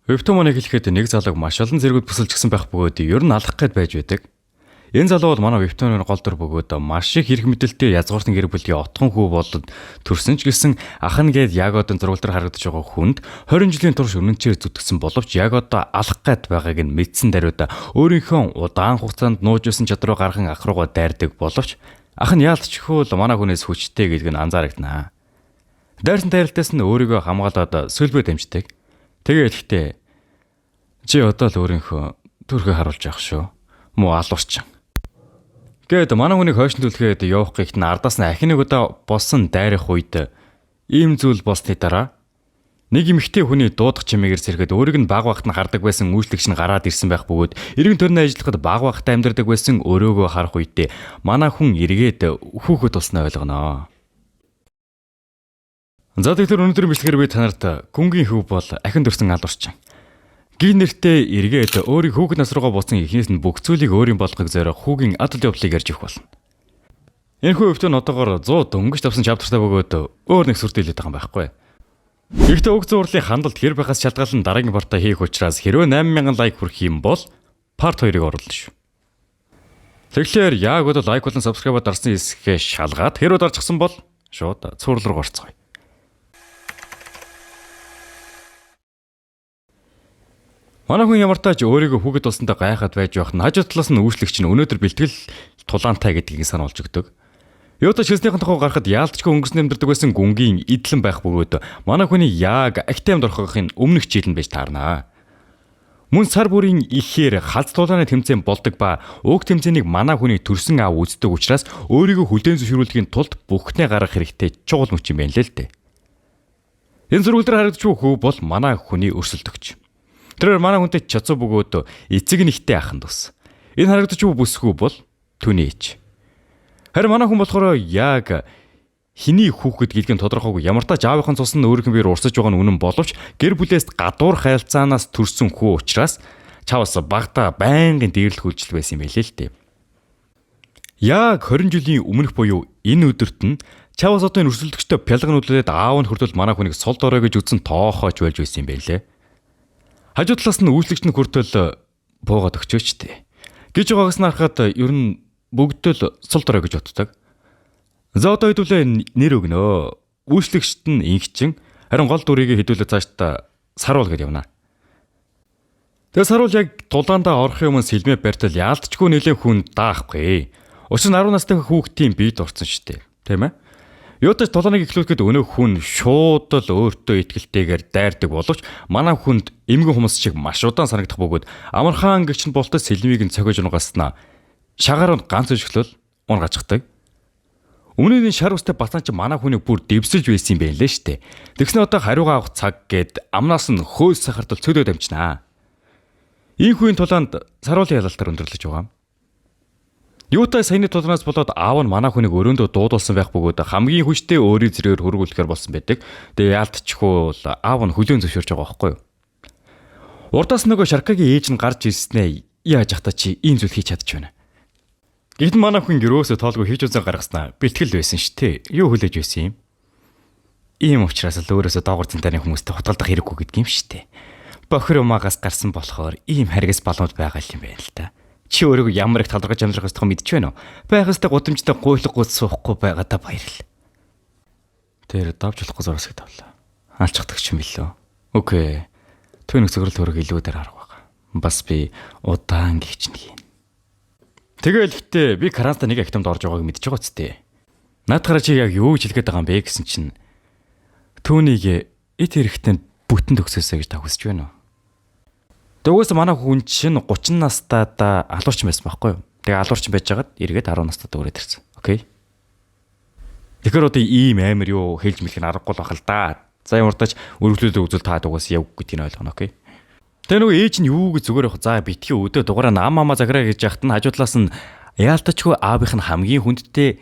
Вебтомоныг хэлэхэд нэг залууг маш олон зэрэгүүд бүсэлжсэн байх бөгөөд ер нь алах гээд байж байдаг. Энэ залуу бол манай вебтомоны гол дүр бөгөөд маш их эрх мэдэлтэй язгуурсан гэр бүлийн отхон хүү болоод төрсөн ч гэсэн ах нь гээд яг одоо зургал дээр харагдаж байгаа хүнд 20 жилийн турш өмнөчээр зүтгэсэн боловч яг одоо алах гээд байгааг нь мэдсэн даруйда өөрийнхөө удаан хугацаанд нуужсэн чадруу гархан ах руугаа дайрдаг боловч ах нь яалтчгүй л манай хүнээс хүчтэй гэдг нь анзаарагданаа. Дайрсан дайралтаас нь өөрийгөө хамгаалаад сүлбээ дамждаг. Тэгээд ихтэй чи одоо л өөрийнхөө төрхөө харуулж явах шүү. Муу алуурчин. Гээд манай хүнийг хойш төлөхөд явах гихт нь ардаас нь ахин нэг удаа болсон дайрах үед ийм зүйл болсны дараа нэг эмэгтэй хүний дуудах чимээгээр сэрхэд өөрийг нь баг багт нь хардаг байсан үйлчлэгч нь гараад ирсэн байх бөгөөд эргэн тойрны ажиллахад баг багт амьдардаг байсан өрөөгөө харах үедээ манай хүн эргээд хүүхэд болсноо ойлгоноо. За тэгэхээр өнөөдрийн бичлэгээр би танарт гүнгийн хөв бол ахин төрсэн алуурчин. Гин нэртэй эргээд өөрийн хүүхэд нас руугаа буцсан эхнээс нь бүх зүйлийг өөрийн болгохыг зориох хүүгийн адал явдлыг ярьж өгөх болно. Энэхүү өвтөн одоогоор 100 дөнгөж тавсан чаптертай бөгөөд өөр нэг сүртэй хэлээд байгаа юм байхгүй. Гэхдээ уг зурлын хандлт хэр байхаас шалтгаалan дараагийн партаа хийх учраас хэрвээ 8000 лайк хүрэх юм бол парт 2-ыг оруулна шүү. Тэгэхээр яг одоо лайк болон subscribe дарсан хэсгээ шалгаад хэрвээ дарчихсан бол шууд цуврал руу орцгоё. Манай хүн ямар тааж өөрийгөө хүүхэд болсонтой гайхаад байж байх нь хажуу талаас нь үйлчлэгч нь өнөөдөр бэлтгэл тулаантай гэдгийг сануулж өгдөг. Юутай шилснийхэн тухай гарахад яалтчгүй өнгөрсөн амьдардаг байсан гүнгийн идэлэн байх бөгөөд манай хүний яг агтай амьд орохын өмнөх жилэн байж таарнаа. Мөн сар бүрийн ихээр халз тулааны тэмцээн болдог ба уг тэмцээнийг манай хүний төрсөн аав үздэг учраас өөрийгөө хүлээн зөвшөөрүүлэхийн тулд бүхнээ гаргах хэрэгтэй чухал мөч юм байна л дээ. Энэ зургал дээр харагдаж байгаа хүү бол манай хүний өрсөлдөгч. Тэр манай хүнтэй чацуу бөгөөд эцэг нэгтэй ахын дус. Энэ харагдаж буй бүсгүй бол түүний ээж. Харин манай хүн болохоор яг хэний хүүхэд гэдгийг тодорхойгүй ямар тач аавынхан цус нь өөрийнх нь биер урсаж байгаа нь үнэн боловч гэр бүлээс гадуур харилцаанаас төрсэн хүү учраас чавс багтаа байнгын дээрлэх үйлчлэл байсан юм байлээ л дээ. Яг 20 жилийн өмнөх буюу энэ өдөрт нь чавс одоо энэ өрсөлдөгчтэй пялгануулаад аав нь хүртэл манай хүнийг сул дорой гэж үзэн тоохооч байж байсан юм байлээ. Хажуу талаас нь үйлчлэгч нь хүртэл буугаад өгчөөч тээ. Гэж байгаагаас нь харахад ер нь бүгд л сул дорой гэж боддог. За одоо хэдүүлээ нэр өгнөө. Үйлчлэгчт нь инхчин харин гол дүрийг хэдүүлээ цаашдаа саруул гэж явна. Тэгээ саруул яг тулаандаа орохын өмнө сэлмээ барьтал яалтчгүй нэлээд хүн даахгүй. Учир нь 10 настай хүүхдийн биед орсон шүү дээ. Тийм ээ? Юутаж тулааныг эхлүүлэхэд өнөө хүн шууд л өөртөө итгэлтэйгээр дайрдаг боловч манай хүнд эмгэн хүмүүс шиг маш удаан санагдах бөгөөд амархан гэгч нь болтол сэлмийг нь цогж унгаснаа шагаар нь ганц өшгөлөл унгаждаг. Өмнөний шар устай бацаан чи манай хүнийг бүр дэвсэлж байсан юм байлээ штэ. Тэгснэ одоо хариугаа авах цаг гээд амнаас нь хөөс сахартал цөлөө дамжнаа. Ийхүүн тулаанд саруулын ялалтаар өндөрлөж байгаа. Юутай саяны тулаанаас болоод аав нь манай хүнийг өрөөндөө дуудулсан байх бөгөөд хамгийн хүчтэй өөрийн зэрээр хөргүүлэхээр болсон байдаг. Тэгээ яалтчгүй аав нь хүлээн зөвшөөрч байгаа байхгүй юу? Урдаас нөгөө Шаркагийн ээж нь гарч ирснээ яаж ахта чи ийм зүйл хийж чадчих вэ? Гэхдээ манай хүн гэрөөсөө тоолгүй хийж үзэн гаргаснаа бэлтгэл байсан шүү дээ. Юу хүлээж байсан юм? Ийм учраас л өөрөөсөө доогор цэнтаны хүмүүстэй хутгалдах хэрэггүй гэдгийм шүү дээ. Бохир умаагаас гарсан болохоор ийм харгас балууд байгаа юм байна л да. Чи өөрийгөө ямар их талархаж амьдрах ёстойгоо мэдчихвэ нөө. Байх ёстой гудамжтай гуйлахгүй суухгүй байгаадаа баярлал. Тэр давж болохгүй зурсаг тавлаа. Алчдаг ч юм билүү. Окей. Түүнийг зөвгөрөл төрөг илүүдээр харах байгаа. Бас би удаан гихчнэ. Тэгэл ихтэй би карантин нэг актамд орж байгааг мэдчихэж байгаа үсттэй. Наадахаараа чи яг юу гэж хэлгээд байгаа юм бэ гэсэн чинь түүнийг эт хэрэгтэн бүтэн төгсөөсэй гэж та хүсэж байна уу? Дөөс манай хүн чинь 30 настайдаа алуурчин байсан байхгүй юу? Тэгээ алуурчин байж байгаад эргээд 10 настайд өрөөд ирсэн. Окей. Тэгэхээр одоо ийм амар юу хэлж мэлэх нь аргагүй л бахал да. За юм урдаач өргөлөөд үзүүл та дугаас яв гэдгийг ойлгоно, окей. Тэгээ нөгөө ээж нь юу гэж зүгээр явах. За битгий өдөө дугаараа нам мама заграа гэж яхад нь хажуу талаас нь яалтачгүй аавынх нь хамгийн хүндтэй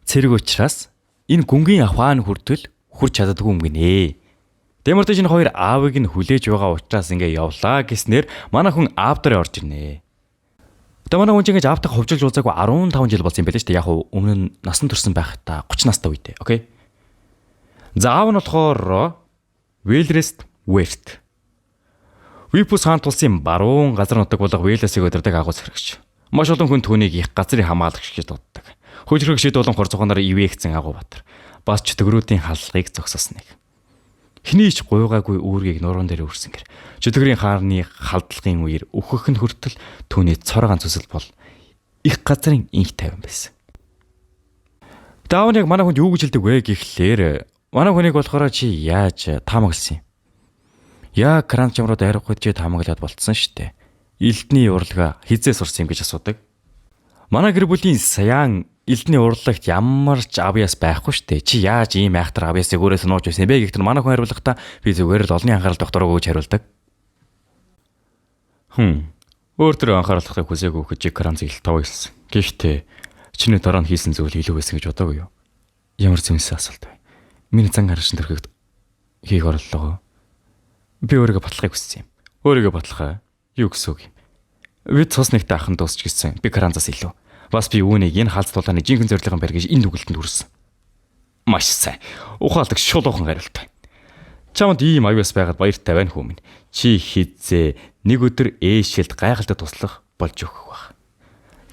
цэрэг учраас энэ гүнгийн ахваа нь хүртэл хурж чаддаггүй юм гинэ. Дэмэрдэж энэ хоёр аавыг нь хүлээж байгаа учраас ингээ явлаа гэснээр манай хүн аав дээр орж ирнэ. Тэгээ манай хүн ч ингэж аавтайгаа хувьчилж уулзаагүй 15 жил болсон юм байна шүү дээ. Яг өмнө нь насан турсан байх та 30 настай үедээ. Окей. За аав нь болохоор Wellrest Wert. Випус хаан тулсын баруун газар нутаг болох Веласыг удирдаг агуулс хэрэгч. Маш олон хүн түүнийг их газрын хамгаалагч гэж дууддаг. Хөжрөгчид болон хорцгоноор ивээгцэн агуу батар. Бас ч төгрүүдийн халлыг зогсоосныг. Хинийч гуйгаагүй үүргийг нуруунд дээр өрсөн гэр. Чөтгөрийн хааны халдлагын үеэр өөхөх нь хүртэл түүний цорган зүсэл бол их газрын инх тайван байсан. Даавн яг манай хүнд юу гэж хэлдэг вэ гэхлээр манай хүнийг болохоор чи яаж таамагласан юм? Яа кран чамруу дайрахгүй чи таамаглаад болцсон штэ. Элдний урлага хизээ сурсан юм гэж асуудаг. Манай гэр бүлийн саяан элдний урлагт ямар ч авьяас байхгүй штэ. Чи яаж ийм айхтар авьяасыг өөрөөс нууж байсан бэ гэхдээ манай хүн хариулахдаа би зүгээр л олонний анхаарал доктороо өгч хариулдаг. Өөр төр анхааралтай хүсээгүй гэж кран зэглэл тав хэлсэн. Гэхдээ чиний дараа нь хийсэн зүйл илүү байсан гэж бодоогүй юу? Ямар зэмсэн асуулт вэ? Миний зан гарашин төрхөд хийх орлогоо. Би өөрийгөө батлахыг хүссэн юм. Өөрийгөө батлахаа юу гэсэн үг юм? Бид цус нэгтэй ахын дуусч гисэн. Би Каранзаас илүү. Бас би үүнийг энэ хаалт тулааны жинхэнэ зорилгын барь гэж энэ дүгэлтэнд хүрсэн. Маш сайн. Ухаалаг шулуухан хариулт. Чамд ийм авьяас байгаад баяртай байна хүү минь. Чи хизээ нэг өдөр ээшэлд гайхалтай туслах болж өгөх баг.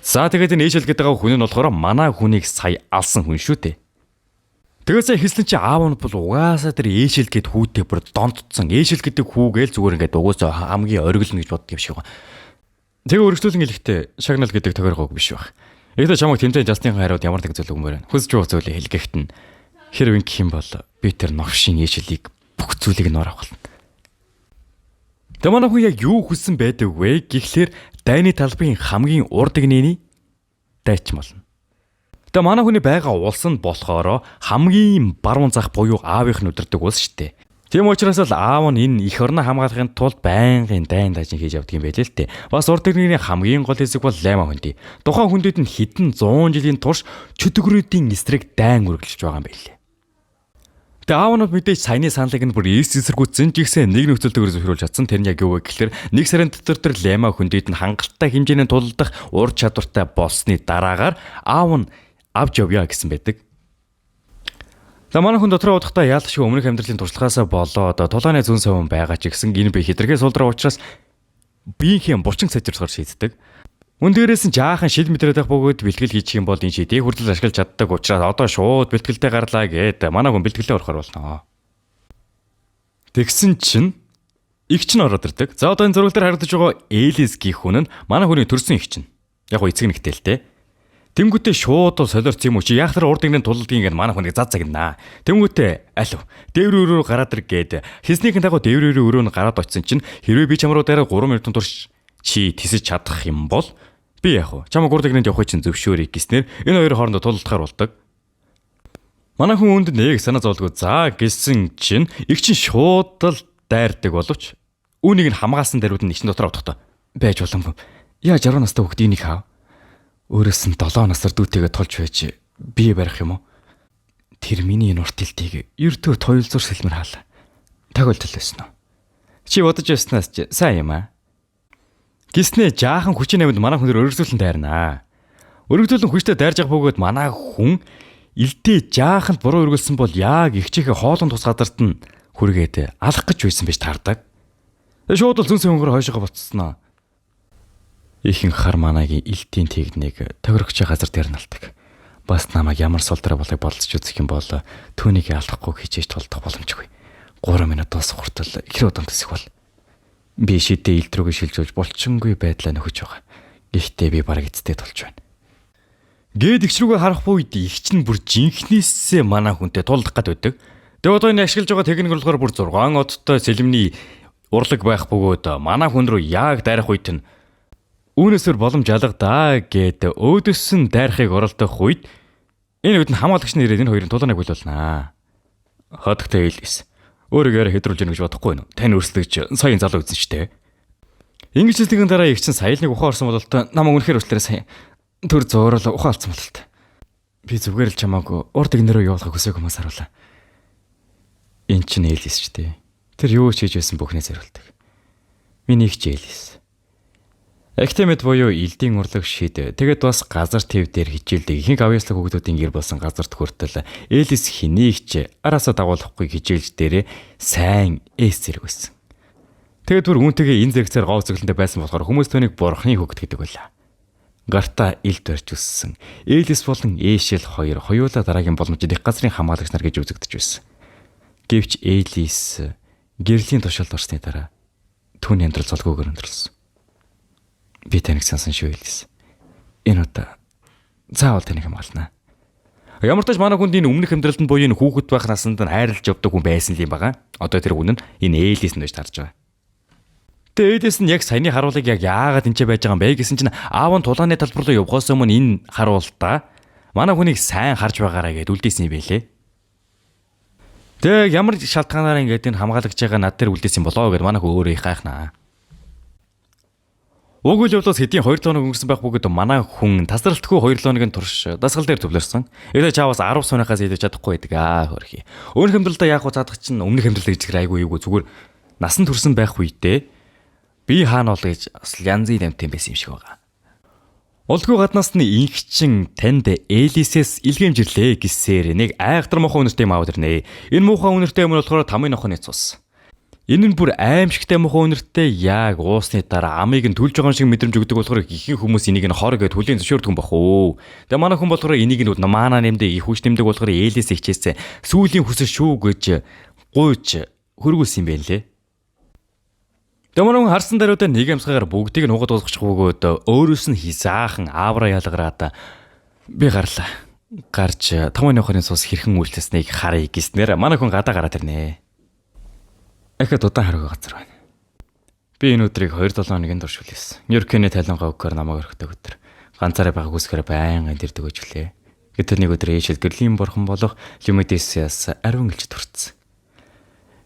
За тэгээд энэ ээшэл гэдэг хүн нь болохоор манай хүнийг сая алсан хүн шүү дээ. Тэгээд сая хэлсэн чи аав нь бол угаасаа тэр ээшэл гэд хүүтэй бүр донтцсон. Ээшэл гэдэг хүүгээл зүгээр ингээд угаасаа хамгийн оргилно гэж боддог юм шиг байна. Тэгээ өргөжлүүлэн хэлэхдээ шагнал гэдэг тохиоргоог биш баг. Эхлээд чамайг тэмцээн Жастинхан хариуд ямар нэг зүйл өгмөр байна. Хүсэж байгаа зүйлээ хэлгэхэд нь хэрэг ингэх юм бол би тэр новшийн ээшэлийг бүх зүйлийг нор авахлна. Тэгээ манай хүн яг юу хүссэн байдаг вэ гэхлээр дайны талбын хамгийн урд игнэний дайчин болно. Тэгээ манай хүний байгаа улс нь болохоор хамгийн баруун зах буюу аавынх нь удирдаг улс шүү дээ. Тийм учраас л аав нь энэ эх орноо хамгаалахын тулд байнгын дайн дайчин хийж явдаг юм байлээ л дээ. Бас урд игнэний хамгийн гол хэсэг бол лайма хүндий. Тухайн хүндэд нь хэдэн 100 жилийн турш чөтгөрүүдийн эсрэг дайн үргэлжлэж байгаа юм байлээ. Тэгээ аав нь мэдээж саяны саналыг нь бүр эсэргүүцсэн жигсэн нэг нөхцөл төгөр зөвшөөрүүлж чадсан. Тэр нь яг юу вэ гэхээр нэг сарын дотор тэр лайма хүндэд нь хангалттай хэмжээний тулдах ур чадвартай болсны дараагаар аав нь авч явъя гэсэн байдаг. За манай хүн дотроо удахтаа яалт шиг өмнөх амьдралын туршлагаасаа болоод тулааны зүүн совин байгаа ч гэсэн энэ би хитрхээ сулдраа учраас биеийн булчин сэтэрсгэр шийддэг. Мөн дээрээс нь жаахан шил мэдрээд байх бөгөөд бэлтгэл хийчих юм бол энэ шийдийг хүртэл ашиглаж чаддаг учраас одоо шууд бэлтгэлтэй гарлаа гэд манай хүн бэлтгэлээ орохоор болно. Тэгсэн чинь игч нь ороод ирдэг. За одоо энэ зураг дээр харагдаж байгаа Элис гэх хүн нь манай хүний төрсөн игч нь. Яг гоо эцэг нэгтэй л дээ. Тэнгүүтээ шууд солиорц юм уу чи яахаар урд игнэн тулалдгийн гээд манай хүнийг зад загнаа. Тэнгүүтээ алив дээврөөрөө гараад ир гээд хийснийхэн дагуу дээврөөрөө өрөө нь гараад очсон чинь хэрвээ би чамруу дараа 3 минутын турш чи тисэж чадах юм бол би яах вэ? Чамаг урд игнэнд явахыг чинь зөвшөөрье гэснээр энэ хоёр хоорондоо тулалдахаар болдог. Манай хүн үүнд нэг санаа зовлгүй за гэсэн чинь их чинь шууд л дайрдаг боловч үүнийг нь хамгаалсан даруйд нь ичэн дотор авдахтаа байж боломгүй. Яаж 10 настай хүүхд энийг хаав? Өөрөөс нь 7 насар дүүтэйгээ тулж байж бие барих юм уу? Тэр миний энэ урт хэлтийг ердөө тойлзуур сэлмэр хаалаа. Тагуултал байсан уу? Чи бодож байснаас ч сайн юм аа. Гиснэ жаахан хүчин амьд манай хүн өргөжлүүлэн дайрнаа. Өргөжлүүлэн хүчтэй дайрж явах бөгөөд манай хүн элдээ жаахан буруу өргөлсөн бол яг ихчийнхээ хоолон тус газарт нь хүргээд алах гэж байсан байж таардаг. Шууд л зүнсэн хөнгөр хойшоо буцснаа. Ихэн хар манагийн элдийн техник тохирогч газар дээр налдаг. Бас намайг ямар сулдраа болохыг болцож үзэх юм бол түүнийг алдахгүй хичээж толдох боломжгүй. 3 минут дуусах хүртэл хэр удаан төсөх бол. Би шидэ элд рүүгээ шилжүүлж болчингүй байдлаа нөхөж байгаа. Гэхдээ би бараг эцтэй толж байна. Гээд игч рүүгээ харах үед игч нь бүр жинхнээсээ манай хүнтэй тулдах гад байдаг. Тэгээ одоо энэ ашиглаж байгаа техник болохоор бүр 6 одтой сэлэмний урлаг байх бөгөөд манай хүн рүү яг дайрах үед нь үүнээсээр боломж алгадаа гэд өөдөөс нь дайрахыг оролдох үед энэ үед нь хамгаалагч нь ирээд энэ хоёрын тулааныг хүлээлнэ. Хотогтой Элис. Өөрийгөө хэдрүүлж яах гэж бодохгүй юу? Тань өрсөлдөж саяын залуу үзэн штэ. Ингэж хэлсэнийхэн дараа их чинь саялныг ухаан орсон бол намайг үнэхээр үлдээрээ сая төр зуурал ухаан алдсан бол та. Би зүгээр л чамааг урд игнэрөө явуулахыг хүсээг хүмүүс харуулаа. Энд чинь Элис штэ. Тэр юу ч хийж байсан бүхнээ зориулдаг. Миний их ч Элис. Актемет буюу элдийн урлаг шид. Тэгээд бас газар төв дээр хичээлдэг ихэнх авьяаслаг хүүхдүүдийн гэр болсон газарт хүртэл Элис хэнийг ч араасаа дагуулахгүй хичээлж дээрээ сайн эс зэрэг байсан. Тэгээд түр үүнтэйгээ энэ зэрэгцээр гоо цэглэнтэй байсан болохоор хүмүүс түүнийг бурхны хөгт гэдэг байлаа. Гартаа илд барьж үссэн. Элис болон Эшэл хоёр хоёулаа дараагийн боломжид их газрын хамгаалагч нар гэж үзэгдэж байсан. Гэвч Элис гэрлийн тушаалд орсны дараа түүний амьдрал золгоогоор өнгөрсөн. Би таныг сансан шүү Элис. Энэ удаа заавал таныг хамгаална. Ямар ч тач манай хүнд энэ өмнөх амьдралд нь буюу энэ хүүхэд байх насанд нь хайрлаж явдаг хүн байсан юм байна. Одоо тэр хүн нь энэ Элис нь байж тарж байгаа. Тэгээд Элис нь яг саяны харуулыг яг яагаад энэ ч байж байгаа юм бэ гэсэн чинь аав нь тулааны талбар руу явхоос өмнө энэ харуултаа манай хүнийг сайн харж байгаараа гэд үлдээсэн юм байлээ. Тэгээд ямар шалтгаанаар ингэж энэ хамгаалагч байгаа над дээр үлдээсэн болоо гэд манай хүн өөрөө их гайхнаа. Уг үйл явдлаас хэдийн 2 хоног өнгөрсөн байх бөгөөд манай хүн тасралтгүй 2 хоногийн турш дасгал дээр төвлөрсөн. Элэ чааваас 10 сунахаас идэж чадахгүй байдаг хөрхи. Өмнөх амьдралдаа яг уцаадах чинь өмнөх амьдрал гэж айгүй юу зүгээр насан турсан байх үедээ би хаана бол гэж бас янзын амтэн байсан юм шиг байгаа. Улгүй гаднаас нь инхчин танд Элисээс илгээмжирлээ гэсээр нэг айхтар муухай үнэртэй маав дэрнэ. Энэ муухай үнэртэй юм болохоор тамийн нохоны цус. Энэ нь бүр аимшигтай муухай үнэртэй яг уусны дараа амийг нь түлж байгаа шиг мэдрэмж өгдөг болохоор ихэнх хүмүүс энийг нь хор гэд хүлийн зөвшөөрдөг юм бах уу. Тэгээ манай хүн болохоор энийг нь маана нэмдэг их хүч нэмдэг болохоор Элис ихчээсээ сүүлийн хүсэл шүү гэж гуйж хөргүүлсэн юм байна лээ. Дэмэрэн харсан даруйдаа нэг амсгаагаар бүгдийг нь хугад уулгачих бөгөөд өөрөөс нь хизаахан аавра ялгараад би гарлаа. Гарч тамны нохорын цус хэрхэн үйлчлэснийг харъя гэснээр манай хүн гадаа гараад ирнэ. Ахад удаан хараагүй газар байна. Би энэ өдрийг 2-7 хоногийн турш хүлээсэн. Нью-Йоркийн талангаа өгөхөр намайг өрхөдөг өдөр. Ганцаараа байгааг үсгээр байнга дэрдэг өжлөө. Гэтэл нэг өдөр Эшэл гэрлийн бурхан болох Лимедесиас ариун элч төрцсөн.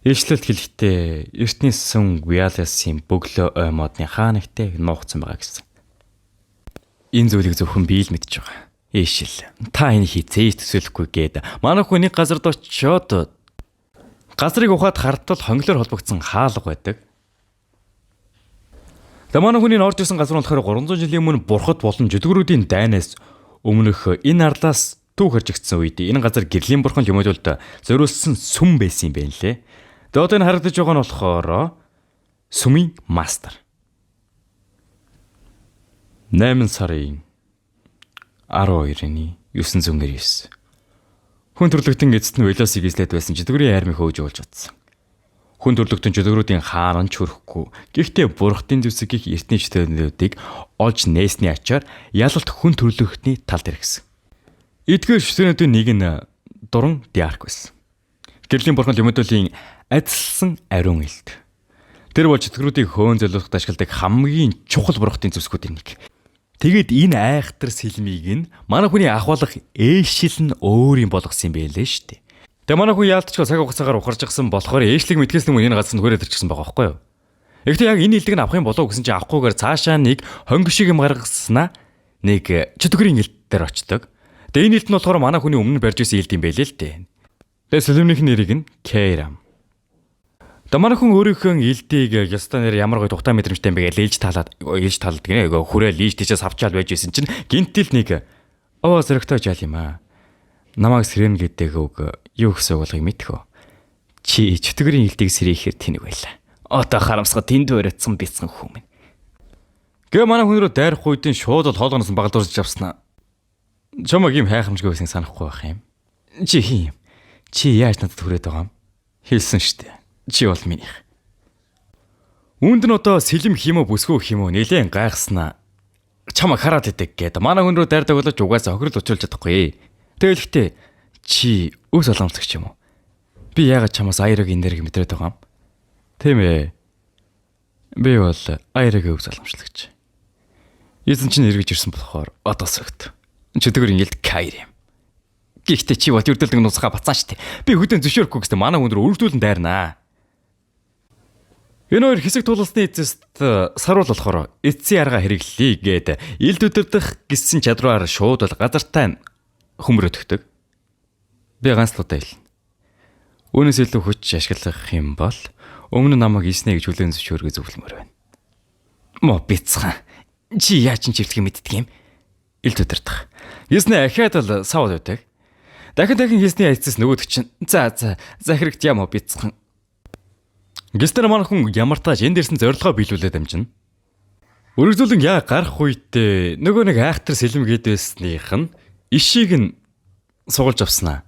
Ишлэлт хэлэхдээ эртний сүм Виаласын бөглөө ой модны хаанагтай нуугдсан байгаа гэсэн. Энэ зүйлийг зөвхөн би л мэдж байгаа. Эшэл та энэ хизээж төсөөлөхгүй гээд манай хүн нэг газард очиод газрыг ухаад хартал хонглоор холбогдсон хаалга байдаг. Манай хүний орж исэн газар нь болохоор 300 жилийн өмнө бурхад болон жүдгэрүүдийн дайнаас өмнөх энэ арлаас түүх харжигдсан үед энэ газар гэрлийн бурхан Лимедулд зориулсан сүм байсан юм байна лээ. Тэгээд одоо энэ харагдаж байгаа нь болохоор сүмийн мастер. 8 сарын 12-ны 999. Хүн төрлөختөн эцэст нь Велосыг эзлээд байсан жүдгэрийн армийг хөөж уулж утсан. Хүн төрлөختөн жүдгэрүүдийн хаан нь чөрөхгүй. Гэхдээ бурхтын зүсгийг эртний шүтэнүүдийг олж нээсний ачаар ялалт хүн төрлөختний талд иргэсэн. Эдгээр шүтэнүүдийн нэг нь дуран Диарк байсан. Гэрлийн бурхан Лимедулийн адилсан ариун элд. Тэр бол жүтгэрүүдийг хөөн золиулахад ашигладаг хамгийн чухал бурхтын зүсгүүдийн нэг. Тэгээд энэ айхтар сэлмийг нь манай хүний ахвалах Эшэл нь өөр юм болгосон юм байлээ шүү дээ. Тэгээ манай хүн яалтчгүй цаг хугацаагаар ухарж гисэн болохоор Эшлиг мэдхээс өмнө энэ газар нь хүрээд ирчихсэн байгаа байхгүй юу? Гэхдээ яг энэ элдэг нь авах юм болов гэсэн чинь авахгүйгээр цаашаа нэг хонг шиг юм гаргаснаа нэг чөтгөрийн элд дээр очдог. Тэгээ энэ элд нь болохоор манай хүний өмнө барьж исэн элд юм байлээ л дээ. Тэгээ сэлмийнх нэрийг нь Кейрам. Манай хүн өөрийнхөө элдийг ястаа нэр ямар гоё тухтай мэдрэмжтэй юм бэ гэж ээлж таалаад гинэ хүрээл ийж тийчээс авчаал байж исэн чинь гинтэл нэг зөрөгтэй жаал юм аа. Намайг сэрэн гэдэг үг юу гэсэн үг болохыг мэдхөө. Чи чөтгөрийн элдийг сэрэхээр тэнэг байлаа. Одоо харамсгаа тэнд бариадсан бицсэн хүмүүс. Гэ манай хүн рүү дайрах үедэн шууд л хоолгоноос багалдуурж авснаа. Чамаг юм хайхамжгүй байсан санахгүй байх юм. Чи хин юм? Чи яаж надад хүрээд байгаа юм? Хэлсэн штэ. Чи бол минийх. Үүнд нь одоо сэлэм химөө бүсгүй химөө нэлээд гайхснаа. Чамаг хараад идэг гээд манай хүн рүү дайрдаг болооч угаасаа хохирол учруулж чадахгүй. Тэгэлхтээ чи өс боломжтой юм уу? Би яагаад чамаас аярыг энэ дэрэг мэдрээд байгаа юм? Тийм ээ. Би бол аярыг өс боломжлагч. Эзэн чинь эргэж ирсэн болохоор одоо согт. Чөтгөр ингээл Кайр юм. Гэхдээ чи бот үрдэлдэг нусгаа бацсан штэ. Би хөдөө зөвшөөрөхгүй гэсэн манай хүн рүү өргөдүүлэн дайрнаа. Энэ хоёр хэсэг тулсны эцэст саруул болохоор эцсийн арга хэрэглэе гээд илд өдөрдөх гисэн чадвараар шууд л газартаа хөмрөдөгдөг. Би ганцлуудаа хэлнэ. Үүнээс илүү хүч ашиглах юм бол өмнө намайг ийснэ гэж хүлээн зөвшөөргөө зөвлөмөр байна. Мо бицхан. Чи яаж ч чивлэхийг мэддэг юм? Илд өдөрдөх. Ийснэ ахаад л савд байдаг. Дахин хийсний айцс нөгөөд чинь. За хэрэгт юм уу бицхан. Гистер манай хүн ямар тааж энэ дээрсэн зорилгоо биелүүлээд амжина. Үргэлжлүүлэн яа гарах үедээ нөгөө нэг айхтар сэлмгээд байсных нь ишийг нь суулж авснаа.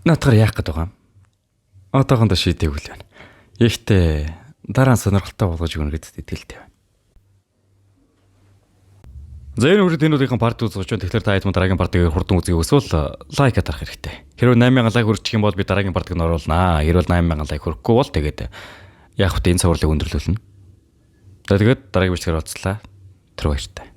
Наатгаар яах гээд байгаа юм? Одоохондоо шийдээгүй л байна. Ихтэй дараа нь сонирхолтой болгож өгнө гэдэгт итгэлтэй байна. За энэ үрд энүүдийн парт үзэж байна. Тэгэхээр та хэд мөн дараагийн партыг хурдан үзье эсвэл лайк дарах хэрэгтэй. Хэрвээ 8000 лайк хүрчих юм бол би дараагийн партыг нь оруулнаа. Хэрвээ 8000 лайк хүрэхгүй бол тэгээд яг хөтэ энэ цувралыг өндөрлүүлнэ. Тэгээд дараагийн бичлэгээр уулзлаа. Тэр баяртай.